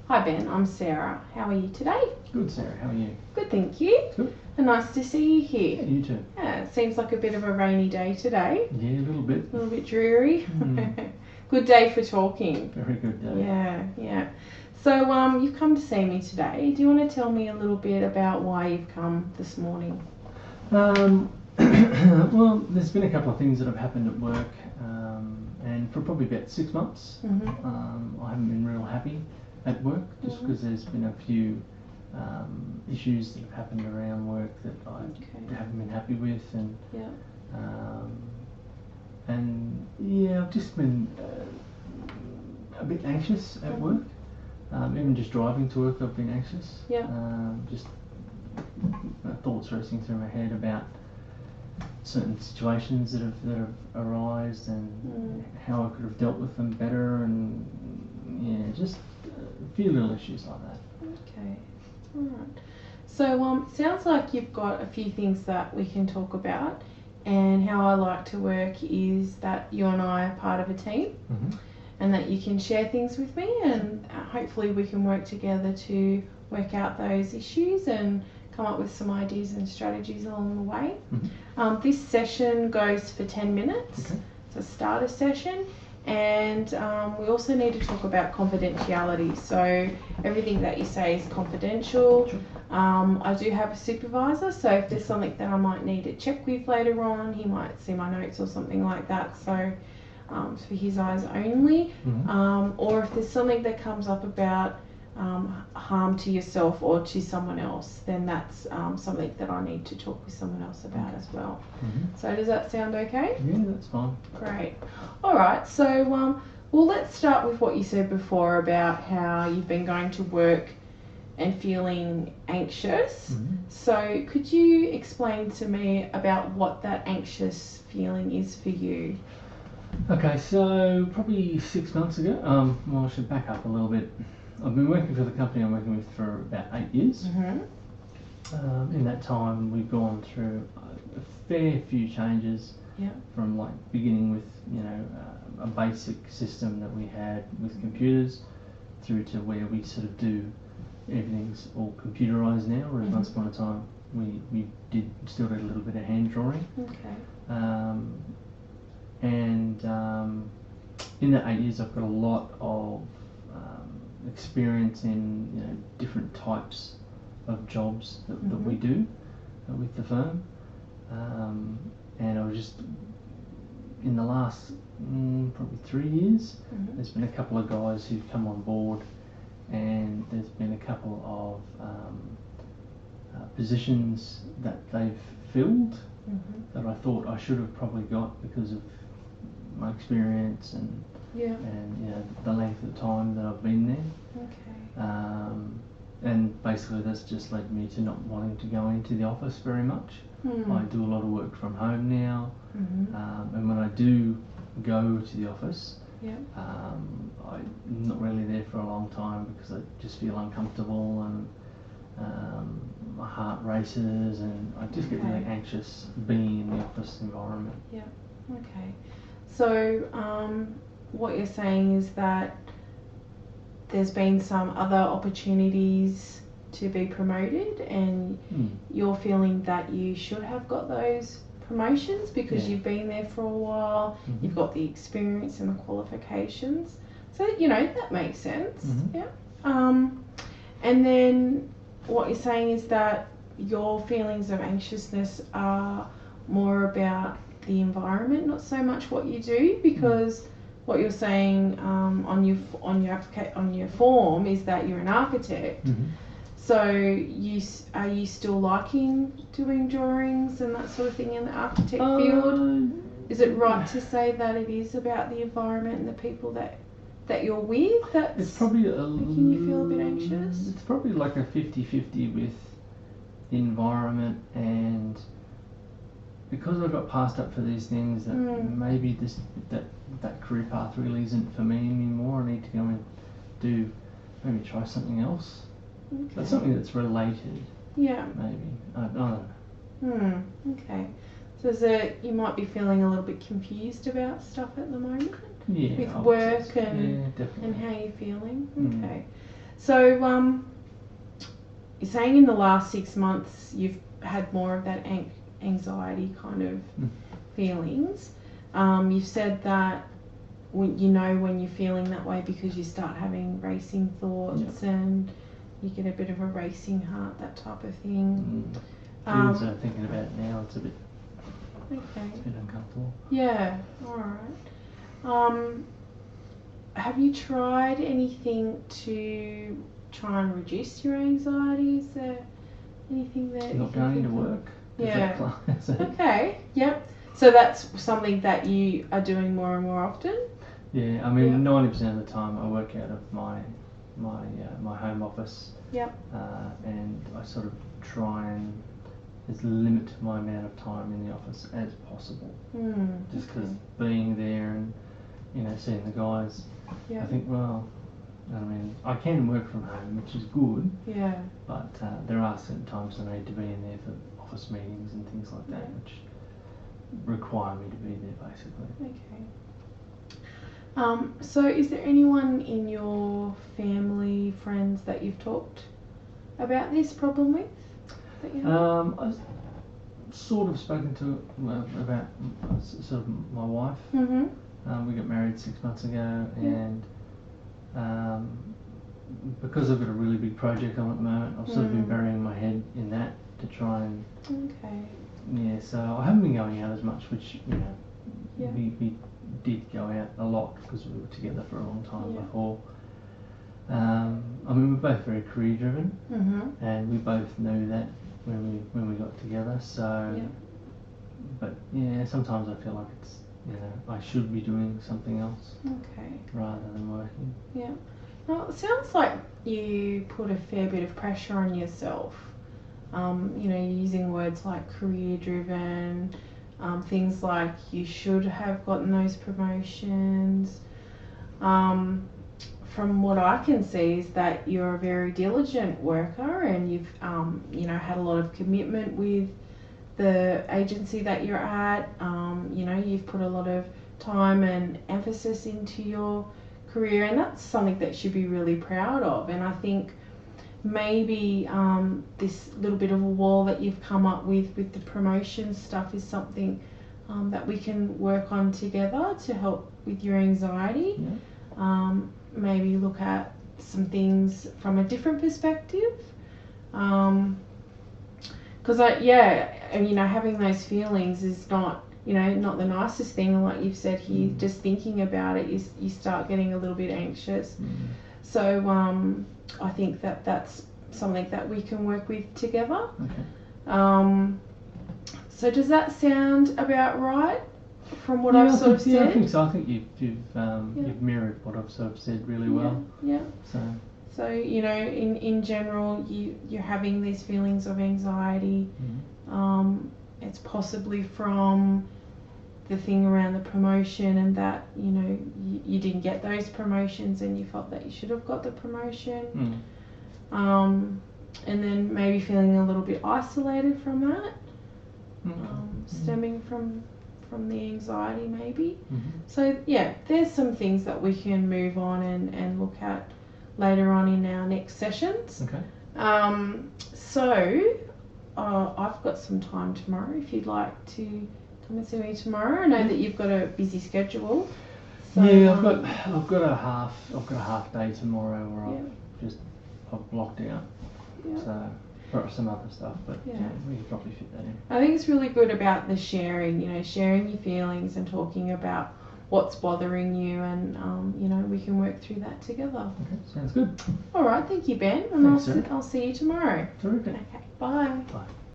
Hi Ben, I'm Sarah. How are you today? Good, Sarah. How are you? Good, thank you. Good. And nice to see you here. Yeah, you too. Yeah, it seems like a bit of a rainy day today. Yeah, a little bit. A little bit dreary. Good day for talking. Very good day. Yeah. So you've come to see me today. Do you want to tell me a little bit about why you've come this morning? Well, there's been a couple of things that have happened at work, and for probably about 6 months, I haven't been real happy at work, just because there's been a few issues that have happened around work that I haven't been happy with, and I've just been a bit anxious at work. Even just driving to work, I've been anxious. Just thoughts racing through my head about certain situations that have arisen and how I could have dealt with them better, and just a few little issues like that. Okay, alright. So sounds like you've got a few things that we can talk about, and how I like to work is that you and I are part of a team, and that you can share things with me, and hopefully we can work together to work out those issues and come up with some ideas and strategies along the way. This session goes for 10 minutes. It's a starter session, and we also need to talk about confidentiality. So everything that you say is confidential. I do have a supervisor, so if there's something that I might need to check with later on, he might see my notes or something like that. So it's for his eyes only. Or if there's something that comes up about harm to yourself or to someone else, then that's something that I need to talk with someone else about as well. So does that sound okay? Yeah, that's fine. Great. Alright, so well, let's start with what you said before about how you've been going to work and feeling anxious. So could you explain to me about what that anxious feeling is for you? Okay, so probably 6 months ago, well, I should back up a little bit. I've been working for the company I'm working with for about 8 years. In that time, we've gone through a fair few changes. From like beginning with a basic system that we had with computers, through to where we sort of do everything's all computerized now. Whereas once upon a time we still did a little bit of hand drawing. In that 8 years, I've got a lot of experience in different types of jobs that we do with the firm, and I was just in the last probably 3 years, there's been a couple of guys who've come on board, and there's been a couple of positions that they've filled that I thought I should have probably got because of my experience and the length of time that I've been there. And basically that's just led me to not wanting to go into the office very much. I do a lot of work from home now, and when I do go to the office, I'm not really there for a long time because I just feel uncomfortable, and my heart races, and I just get really anxious being in the office environment. So what you're saying is that there's been some other opportunities to be promoted, and you're feeling that you should have got those promotions because you've been there for a while, you've got the experience and the qualifications. So that makes sense. And then what you're saying is that your feelings of anxiousness are more about the environment, not so much what you do, because what you're saying on your form is that you're an architect. So are you still liking doing drawings and that sort of thing in the architect field? Is it right to say that it is about the environment and the people that you're with that's probably making you feel a bit anxious? It's probably like a 50-50 with the environment, and because I got passed up for these things, that maybe that career path really isn't for me anymore. I need to go and maybe try something else. That's something that's related. Maybe. I don't know. Okay. So you might be feeling a little bit confused about stuff at the moment? With work and how you're feeling? Okay. So, you're saying in the last 6 months you've had more of that anxiety kind of feelings. You've said that when you're feeling that way because you start having racing thoughts and you get a bit of a racing heart, that type of thing. So thinking about it now, it's a bit uncomfortable. Yeah, alright. Have you tried anything to try and reduce your anxiety? Is there anything that Not going to work. Yeah. Okay, yep. So that's something that you are doing more and more often? Yeah, I mean 90% of the time I work out of my home office. Yep. And I sort of try and limit my amount of time in the office as possible. Just because being there and seeing the guys, I think I mean I can work from home, which is good. Yeah. But there are certain times I need to be in there for office meetings and things like that, which require me to be there basically. Okay. So is there anyone in your family, friends that you've talked about this problem with? I've sort of spoken to about sort of my wife. We got married 6 months ago, and because I've got a really big project on at the moment, I've sort of been burying my head in that to try and. Yeah, so I haven't been going out as much, which we did go out a lot because we were together for a long time before. I mean, we're both very career driven, and we both knew that when we got together. So, but sometimes I feel like it's I should be doing something else rather than working. Yeah. Well, it sounds like you put a fair bit of pressure on yourself. You're using words like career driven, things like you should have gotten those promotions. From what I can see is that you're a very diligent worker, and you've had a lot of commitment with the agency that you're at. You've put a lot of time and emphasis into your career, and that's something that you should be really proud of. And I think maybe this little bit of a wall that you've come up with the promotion stuff is something that we can work on together to help with your anxiety. Maybe look at some things from a different perspective, because having those feelings is not the nicest thing, and like you've said here, just thinking about it, you start getting a little bit anxious. So I think that's something that we can work with together. So does that sound about right from what I've sort of said? Yeah, I think so. I think you've mirrored what I've sort of said really well. Yeah. So in general, you're having these feelings of anxiety. It's possibly from the thing around the promotion, and that you didn't get those promotions, and you felt that you should have got the promotion. And then maybe feeling a little bit isolated from that, stemming from the anxiety maybe. So there's some things that we can move on and look at later on in our next sessions. So I've got some time tomorrow if you'd like to come and see me tomorrow. I know that you've got a busy schedule. So, I've got a half day tomorrow where I've blocked out. So for some other stuff, but we can probably fit that in. I think it's really good about the sharing, sharing your feelings and talking about what's bothering you, and we can work through that together. Okay, sounds good. All right, thank you, Ben, and I'll see you tomorrow. Terrific. Okay, bye. Bye.